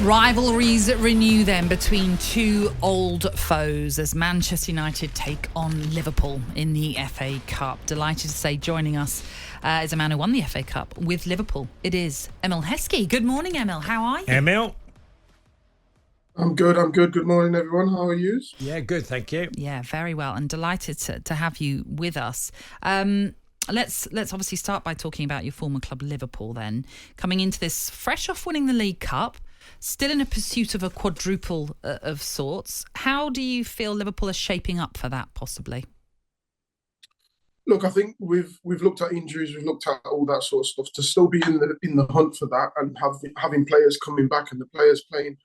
Rivalries renew then between two old foes as Manchester United take on Liverpool in the FA Cup. Delighted to say joining us is a man who won the FA Cup with Liverpool. It is Emile Heskey. Good morning, Emile. How are you? Emile? I'm good. Good morning, everyone. How are you? Yeah, good, thank you. Yeah, very well, and delighted to have you with us. Let's obviously start by talking about your former club, Liverpool, then. Coming into this fresh off winning the League Cup, still in a pursuit of a quadruple of sorts. How do you feel Liverpool are shaping up for that, possibly? Look, I think we've looked at injuries, we've looked at all that sort of stuff. To still be in the hunt for that and having players coming back and the players playing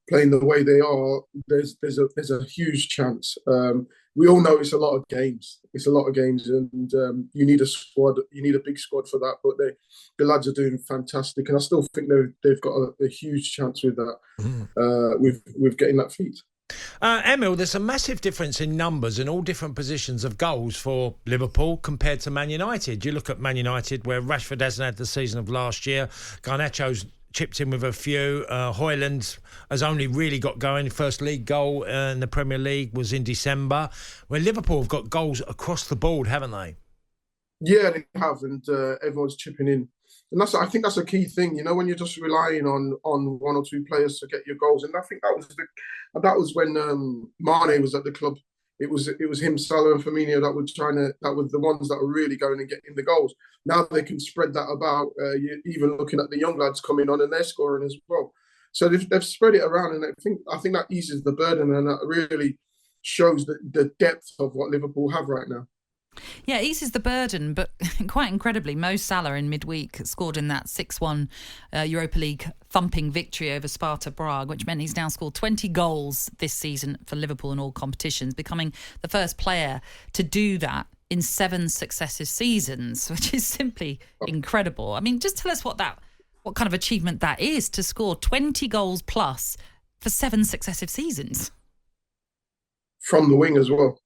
the way they are, there's a huge chance. We all know it's a lot of games. And you need a squad. You need a big squad for that. But the lads are doing fantastic, and I still think they've got a huge chance with that. With getting that feat. Emile, there's a massive difference in numbers in all different positions of goals for Liverpool compared to Man United. You look at Man United, where Rashford hasn't had the season of last year. Garnacho's chipped in with a few. Højlund has only really got going. First league goal in the Premier League was in December. Where Liverpool have got goals across the board, haven't they? Yeah, they have, and everyone's chipping in. And I think that's a key thing, you know, when you're just relying on one or two players to get your goals. And I think that was when Mane was at the club. It was him, Salah, and Firmino that were the ones that were really going and getting the goals. Now they can spread that about. You're even looking at the young lads coming on and they're scoring as well. So they've spread it around, and I think that eases the burden, and that really shows the depth of what Liverpool have right now. Yeah, it eases the burden, but quite incredibly, Mo Salah in midweek scored in that 6-1 Europa League thumping victory over Sparta Prague, which meant he's now scored 20 goals this season for Liverpool in all competitions, becoming the first player to do that in 7 successive seasons, which is simply incredible. I mean, just tell us what kind of achievement that is, to score 20 goals plus for 7 successive seasons. From the wing as well.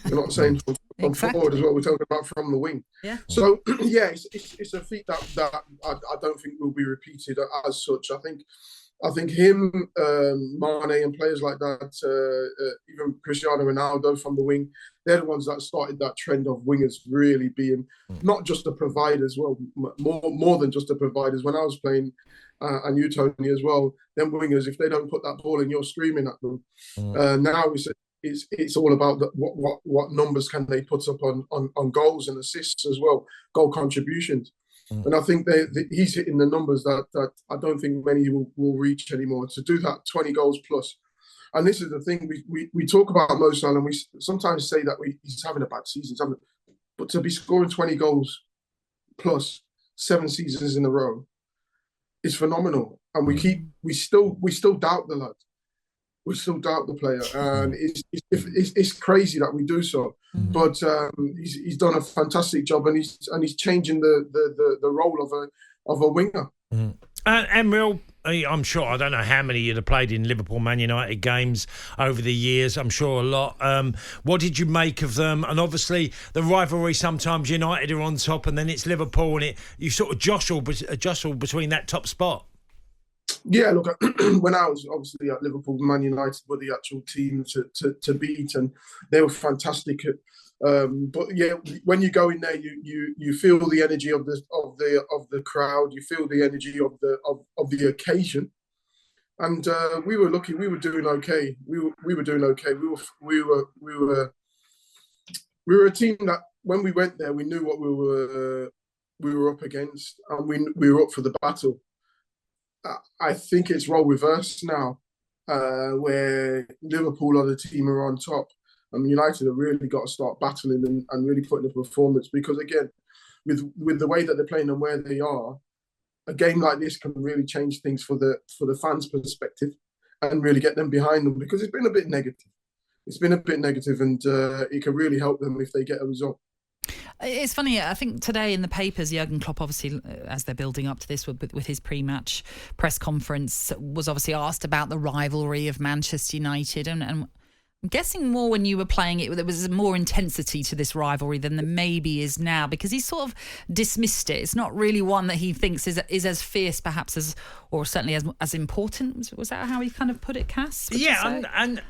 We're not saying from exactly. Forward as well. We're talking about from the wing. Yeah. So yeah, it's a feat that I don't think will be repeated as such. I think him, Mane, and players like that, even Cristiano Ronaldo from the wing, they're the ones that started that trend of wingers really being not just the providers, well, more than just the providers. When I was playing, and you, Tony, as well, them wingers, if they don't put that ball in, you're screaming at them. Now it's all about what numbers can they put up on goals and assists as well, goal contributions. And I think he's hitting the numbers that I don't think many will reach anymore, to do that 20 goals plus. And this is the thing, we talk about Mo Salah, and we sometimes say that he's having a bad season, but to be scoring 20 goals plus 7 seasons in a row is phenomenal. And we still doubt the lad. We still doubt the player, and it's crazy that we do so. But he's done a fantastic job, and he's changing the role of a winger. Emile, I'm sure, I don't know how many you'd have played in Liverpool Man United games over the years. I'm sure a lot. What did you make of them? And obviously the rivalry, sometimes United are on top and then it's Liverpool, and you sort of jostle between that top spot. Yeah, look, when I was obviously at Liverpool, Man United were the actual team to beat, and they were fantastic. But yeah, when you go in there, you feel the energy of the crowd, you feel the energy of the occasion, and we were lucky. We were doing okay. We were doing okay. We were a team that when we went there, we knew what we were up against, and we were up for the battle. I think it's role reversed now, where Liverpool are the team who are on top. And United have really got to start battling and really putting the performance, because again, with the way that they're playing and where they are, a game like this can really change things for the fans' perspective and really get them behind them, because it's been a bit negative. And it can really help them if they get a result. It's funny, I think today in the papers, Jurgen Klopp, obviously, as they're building up to this with his pre-match press conference, was obviously asked about the rivalry of Manchester United. And I'm guessing more when you were playing it, there was more intensity to this rivalry than there maybe is now, because he sort of dismissed it. It's not really one that he thinks is as fierce, perhaps, as, or certainly as important. Was that how he kind of put it, Cass? Yeah, and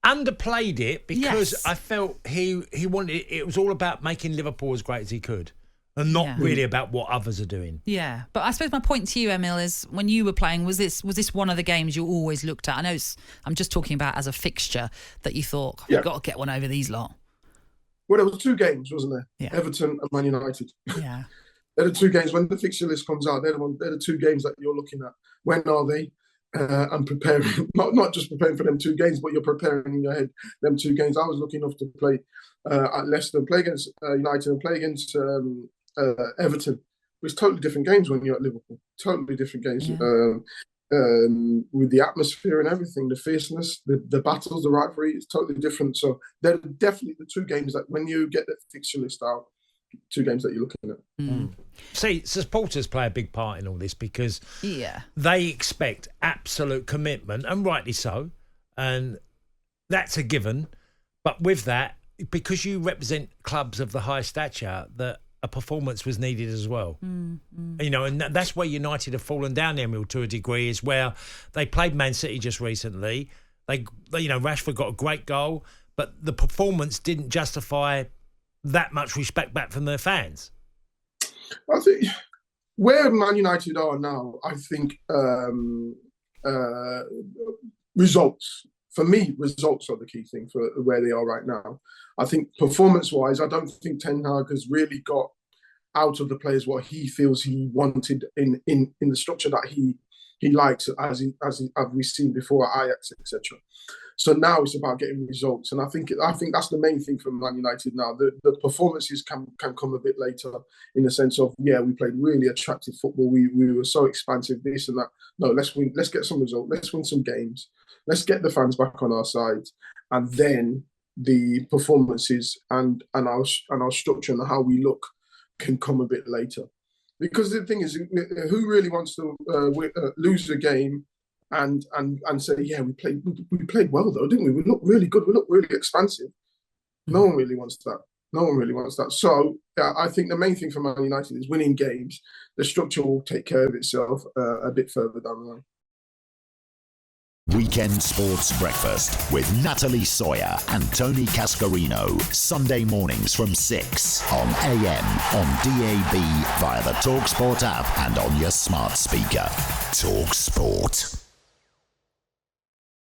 underplayed it because I felt he wanted it was all about making Liverpool as great as he could. And not really about what others are doing. Yeah, but I suppose my point to you, Emile, is when you were playing, was this one of the games you always looked at? I know I'm just talking about as a fixture that you thought, we've got to get one over these lot. Well, there was 2 games, wasn't there? Yeah. Everton and Man United. Yeah. They're the 2 games. When the fixture list comes out, they're the 2 games that you're looking at. When are they? And preparing, not just preparing for them 2 games, but you're preparing in your head them 2 games. I was lucky enough to play at Leicester, play against United, and play against Everton. It's totally different games when you're at Liverpool. Totally different games. With the atmosphere and everything, the fierceness, the battles, the rivalry, it's totally different. So they're definitely the 2 games that when you get the fixture list out, 2 games that you're looking at. See, supporters play a big part in all this because they expect absolute commitment, and rightly so, and that's a given. But with that, because you represent clubs of the high stature, that a performance was needed as well. You know, and that's where United have fallen down, Emile, to a degree, is where they played Man City just recently. They Rashford got a great goal, but the performance didn't justify that much respect back from their fans. I think where Man United are now, I think results. For me, results are the key thing for where they are right now. I think performance-wise, I don't think Ten Hag has really got out of the players what he feels he wanted in the structure that he likes, as we've seen before at Ajax, etc. So now it's about getting results, and I think that's the main thing for Man United now. The performances can come a bit later, in the sense of we played really attractive football. We were so expansive, this and that. No, let's win. Let's get some results. Let's win some games. Let's get the fans back on our side, and then the performances and our structure and how we look can come a bit later. Because the thing is, who really wants to lose a game and say, we played well though, didn't we? We looked really good. We looked really expansive. No one really wants that. No one really wants that. So I think the main thing for Man United is winning games. The structure will take care of itself a bit further down the line. Weekend Sports Breakfast with Natalie Sawyer and Tony Cascarino. Sunday mornings from 6 on AM, on DAB, via the talkSPORT app and on your smart speaker. talkSPORT.